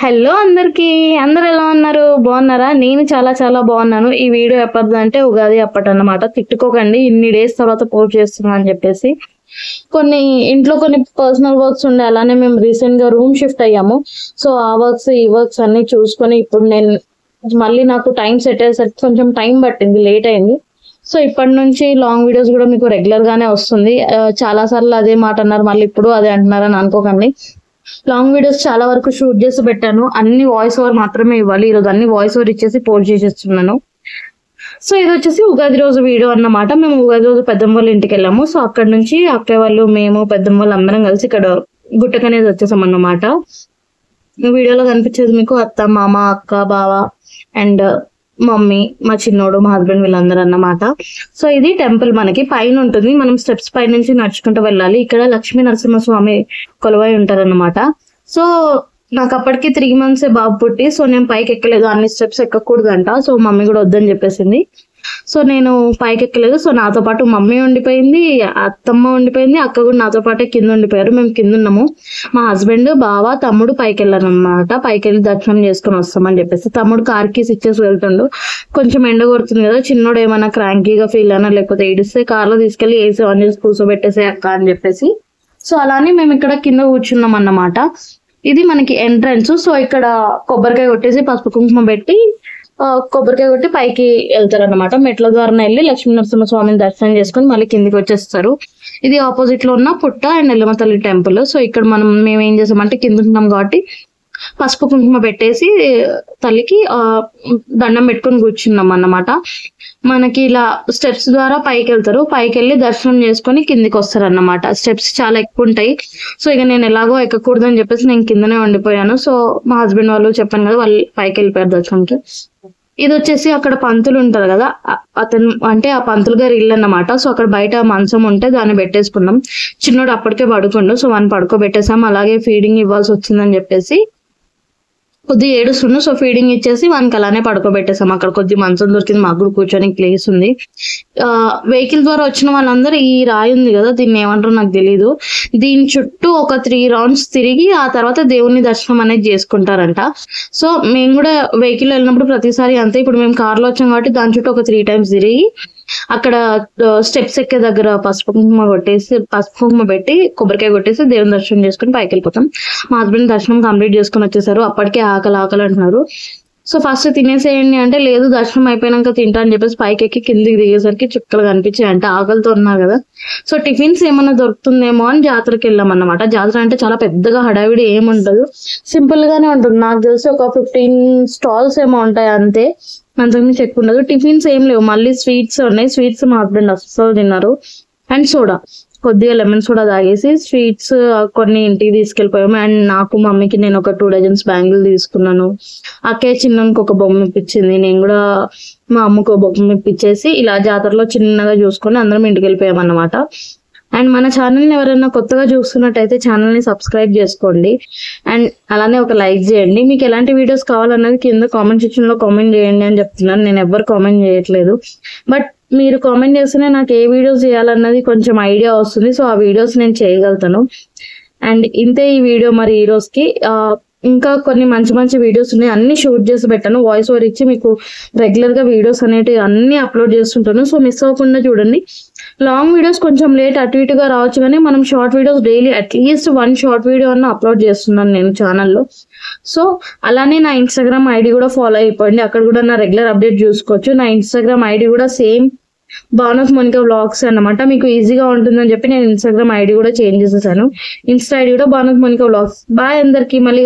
Hello అందరికి అందరు ఎలా ఉన్నారు? బాగున్నారా? నేను చాలా చాలా బాగున్నాను. ఈ వీడియో ఎప్పటిదంటే ఉగాది అప్పటన్నమాట. తిట్టుకోకండి, ఇన్ని డేస్ తర్వాత పోస్ట్ చేస్తున్నా అని చెప్పేసి. ఇంట్లో కొన్ని పర్సనల్ వర్క్స్ ఉండే, అలానే మేము రీసెంట్ గా రూమ్ షిఫ్ట్ అయ్యాము. సో ఆ వర్క్స్ ఈ వర్క్స్ అన్ని చూసుకొని ఇప్పుడు నేను మళ్ళీ నాకు టైం సెట్ అయ్యేసరికి కొంచెం టైం పట్టింది, లేట్ అయింది. సో ఇప్పటి నుంచి లాంగ్ వీడియోస్ కూడా మీకు రెగ్యులర్ గానే వస్తుంది. చాలా సార్లు అదే మాట అన్నారు, మళ్ళీ ఇప్పుడు అదే అంటున్నారని అనుకోకండి. లాంగ్ వీడియోస్ చాలా వరకు షూట్ చేసి పెట్టాను, అన్ని వాయిస్ ఓవర్ మాత్రమే ఇవ్వాలి. ఈరోజు అన్ని వాయిస్ ఓవర్ ఇచ్చేసి పోస్ట్ చేసేస్తున్నాను. సో ఇది వచ్చేసి ఉగాది రోజు వీడియో అన్నమాట. మేము ఉగాది రోజు పెద్దమ్మ వాళ్ళ ఇంటికి వెళ్ళాము. సో అక్కడ నుంచి అక్కయ్య వాళ్ళు, మేము, పెద్దమ్మ వాళ్ళు అందరం కలిసి ఇక్కడ గుట్టకనేది వచ్చేసాం అన్నమాట. వీడియోలో కనిపించేది మీకు అత్త, మామ, అక్క, బావ అండ్ మమ్మీ, మా చిన్నోడు, మా హస్బెండ్, వీళ్ళందరూ అన్నమాట. సో ఇది టెంపుల్ మనకి పైన ఉంటుంది. మనం స్టెప్స్ పై నుంచి నడుచుకుంటూ వెళ్ళాలి. ఇక్కడ లక్ష్మీ నరసింహస్వామి కొలువై ఉంటారన్నమాట. సో నాకు అప్పటికి 3 months బాబు పుట్టి, సో నేను పైకి ఎక్కలేదు, అన్ని స్టెప్స్ ఎక్కకూడదంట. సో మమ్మీ కూడా వద్దని చెప్పేసింది. సో నేను పైకి ఎక్కలేదు. సో నాతో పాటు మమ్మీ ఉండిపోయింది, అత్తమ్మ ఉండిపోయింది, అక్క కూడా నాతో పాటే కింద ఉండిపోయారు. మేము కింద ఉన్నాము. మా హస్బెండ్, బావ, తమ్ముడు పైకి వెళ్ళారు అనమాట. పైకి వెళ్ళి దర్శనం చేసుకుని వస్తామని చెప్పేసి. తమ్ముడు కార్ కీస్ ఇచ్చేసి వెళ్తుండు. కొంచెం ఎండ కొడుతుంది కదా, చిన్నోడు ఏమైనా క్రాంకీగా ఫీల్ అయినా లేకపోతే ఏడిస్తే కార్లో తీసుకెళ్లి ఏసీ ఆన్ చేసి కూర్చోబెట్టేసే అక్క అని చెప్పేసి. సో అలానే మేము ఇక్కడ కింద కూర్చున్నాం అన్నమాట. ఇది మనకి ఎంట్రన్స్. సో ఇక్కడ కొబ్బరికాయ కొట్టేసి పసుపు కుంకుమ పెట్టి కొబ్బరికాయ కొట్టి పైకి వెళ్తారు అనమాట. మెట్ల ద్వారా వెళ్ళి లక్ష్మీ నరసింహస్వామిని దర్శనం చేసుకుని మళ్ళీ కిందికి వచ్చేస్తారు. ఇది ఆపోజిట్ లో ఉన్న పుట్ట అండ్ ఎల్లమ్మ తల్లి టెంపుల్. సో ఇక్కడ మేము ఏం చేసామంటే కింద ఉన్నాం కాబట్టి పసుపు కుంకుమ పెట్టేసి తల్లికి దండం పెట్టుకొని కూర్చున్నాం అన్నమాట. మనకి ఇలా స్టెప్స్ ద్వారా పైకి వెళ్తారు. పైకి వెళ్ళి దర్శనం చేసుకొని కిందికి వస్తారు అన్నమాట. స్టెప్స్ చాలా ఎక్కువ ఉంటాయి. సో ఇక నేను ఎలాగో ఎక్కకూడదని చెప్పేసి నేను కిందనే ఉండిపోయాను. సో మా హస్బెండ్ వాళ్ళు చెప్పాను కదా, వాళ్ళు పైకి వెళ్ళిపోయారు దర్శనంకి. ఇది వచ్చేసి అక్కడ పంతులు ఉంటారు కదా, అతను అంటే ఆ పంతులు గారి ఇల్లు అన్నమాట. సో అక్కడ బయట మంచం ఉంటే దాన్ని పెట్టేసుకున్నాం. చిన్నోడు అప్పటికే పడుకుండు. సో వాడిని పడుకోబెట్టేసాం. అలాగే ఫీడింగ్ ఇవ్వాల్సి వచ్చిందని చెప్పేసి కొద్ది ఏడుస్తుండు. సో ఫీడింగ్ ఇచ్చేసి వానికి అలానే పడుకోబెట్టేసాం. అక్కడ కొద్ది మంచం దొరికింది, మాకు కూడా కూర్చొని ప్లేస్ ఉంది. వెహికల్ ద్వారా వచ్చిన వాళ్ళందరూ ఈ రాయి ఉంది కదా, దీన్ని ఏమంటారో నాకు తెలీదు, దీని చుట్టూ ఒక 3 rounds తిరిగి ఆ తర్వాత దేవుని దర్శనం అనేది చేసుకుంటారంట. సో మేము కూడా వెహికల్ వెళ్ళినప్పుడు ప్రతిసారి అంతే. ఇప్పుడు మేము కార్లో వచ్చాం కాబట్టి దాని చుట్టూ ఒక 3 times తిరిగి అక్కడ స్టెప్స్ ఎక్కే దగ్గర పసుపు కుంకుమ పెట్టి కొబ్బరికాయ కొట్టేసి దేవుని దర్శనం చేసుకుని పైకి వెళ్ళిపోతాం. మా హస్బెండ్ దర్శనం కంప్లీట్ చేసుకుని వచ్చేసారు. అప్పటికే ఆకలి అంటున్నారు. సో ఫస్ట్ తినేసేయండి అంటే లేదు, దర్శనం అయిపోయినాక తింటా అని చెప్పేసి పైకి ఎక్కి కిందికి దిగేసరికి చుక్కలు కనిపించాయి అంటే ఆకలితో ఉన్నారు కదా. సో టిఫిన్స్ ఏమన్నా దొరుకుతుందేమో అని జాతరకి వెళ్ళాం అన్నమాట. జాతర అంటే చాలా పెద్దగా హడావిడి ఏముండదు, సింపుల్ గానే ఉంటుంది. నాకు తెలిసి ఒక 15 stalls ఏమో ఉంటాయి అంతే, అంతకుమించి ఎక్కువ ఉండదు. టిఫిన్స్ ఏం లేవు, మళ్ళీ స్వీట్స్ ఉన్నాయి. స్వీట్స్ మా హస్బెండ్ అస్సలు తిన్నారు. అండ్ సోడా, కొద్దిగా లెమన్ సోడా తాగేసి స్వీట్స్ కొన్ని ఇంటికి తీసుకెళ్ళిపోయాము. అండ్ నాకు మమ్మీకి నేను ఒక 2 dozens బ్యాంగిల్ తీసుకున్నాను. అక్కే చిన్నకి ఒక బొమ్మ ఇప్పించింది, నేను కూడా మా అమ్మకు ఒక బొమ్మ ఇప్పించేసి ఇలా జాతరలో చిన్నగా చూసుకొని అందరం ఇంటికి వెళ్ళిపోయాం అన్నమాట. అండ్ మన ఛానల్ని ఎవరైనా కొత్తగా చూస్తున్నట్టయితే ఛానల్ని సబ్స్క్రైబ్ చేసుకోండి అండ్ అలానే ఒక లైక్ చేయండి. మీకు ఎలాంటి వీడియోస్ కావాలన్నది కింద కామెంట్ సెక్షన్లో కామెంట్ చేయండి అని చెప్తున్నాను. నేను ఎవ్వరు కామెంట్ చేయట్లేదు, బట్ మీరు కామెంట్ చేస్తేనే నాకు ఏ వీడియోస్ చేయాలన్నది కొంచెం ఐడియా వస్తుంది. సో ఆ వీడియోస్ నేను చేయగలుగుతాను. అండ్ ఇంతే ఈ వీడియో మరి ఈ రోజుకి. ఇంకా కొన్ని మంచి మంచి వీడియోస్ ఉన్నాయి, అన్ని షూట్ చేసి పెట్టాను. వాయిస్ ఓవర్ ఇచ్చి మీకు రెగ్యులర్గా వీడియోస్ అనేవి అన్ని అప్లోడ్ చేస్తుంటాను. సో మిస్ అవ్వకుండా చూడండి. లాంగ్ వీడియోస్ కొంచెం లేట్ అటు ఇటుగా రావచ్చు, కానీ మనం short videos daily at least 1 short video అన్న అప్లోడ్ చేస్తున్నాను నేను ఛానల్లో. సో అలానే నా ఇన్స్టాగ్రామ్ ఐడి కూడా ఫాలో అయిపోయింది, అక్కడ కూడా నా రెగ్యులర్ అప్డేట్ చూసుకోవచ్చు. నా ఇన్స్టాగ్రామ్ ఐడి కూడా సేమ్ భానుక్ మోనికా వ్లాగ్స్ అన్నమాట. మీకు ఈజీగా ఉంటుందని చెప్పి నేను ఇన్స్టాగ్రామ్ ఐడి కూడా చేంజ్ చేసేసాను. ఇన్స్టా ఐడి కూడా భానుక్ మోనికా వ్లాగ్స్. బాయ్ అందరికి. మళ్ళీ